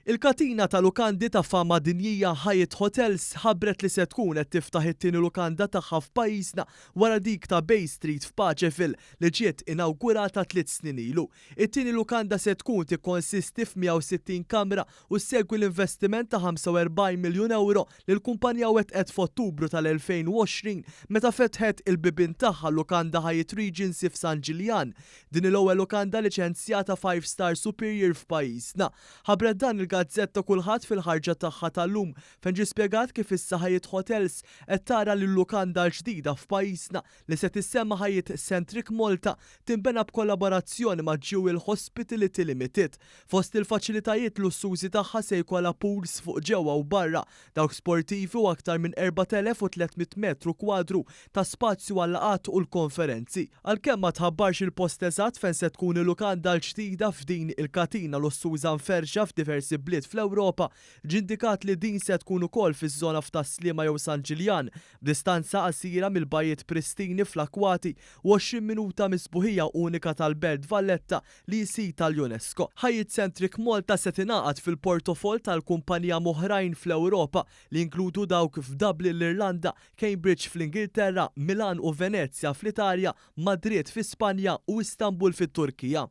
Il-katina ta' lukandi ta' fama dinjija Hyatt Hotels ħabbret li se tkun qed tiftaħ it-tieni lukanda tagħha f'pajjiżna wara dik ta' Bay Street f'Paċeville li ġiet inawgurata 3 snin ilu. It-tieni lukanda se tkun tikkonsisti f'160 kamra u segwi l-investiment ta' 45 miljun euro li l-kumpanija wettqet f'Ottubru tal-2020 meta fetħet il-bibien tagħha lukanda Hyatt Regency f'San Ġiljan. Din il-ewwel lukanda liċenzjata 5-star superior f'pajjiżna. Ħabbret dan il-gazzetta kulħadd fil-ħarġa tagħha tal-lum fejn ġie spjegat kif issa Hyatt Hotels qed tara li l-lukanda l-ġdida f'pajjiżna li se tissemma Hyatt Centric Malta tinbena b'kollaborazzjoni ma' Jewel Hospitality Limited. Fost il-faċilitajiet lussużi tagħha se jkollha pools fuq ġewwa u barra, dawk sportivi u aktar minn 4300 metru kwadru ta' spazju għal laqat u l-konferenzi. Għalkemm ma tħabbarx il-post eżatt fejn se tkun il-lukanda l-ġdida f'din il-katina lussuża mferxa f'diversi bliet fl-Ewropa, ġindikat li din se tkun ukoll fiż-żona f'Taslima jew San Ġiljan, b'distanza qasira mill-bajjiet pristini fl-akwati u 20 minuta misbuħija unika tal-Belt Valletta li jsita tal-UNESCO. Hyatt Centric Malta se tingħaqad fil-portofol tal-kumpanija moħrajn fl-Ewropa li jinkludu dawk f'Dublin l-Irlanda, Cambridge fl-Ingilterra, Milan u Venezja fl-Italja, Madrid fi Spanja u Istanbul fit-Turkija.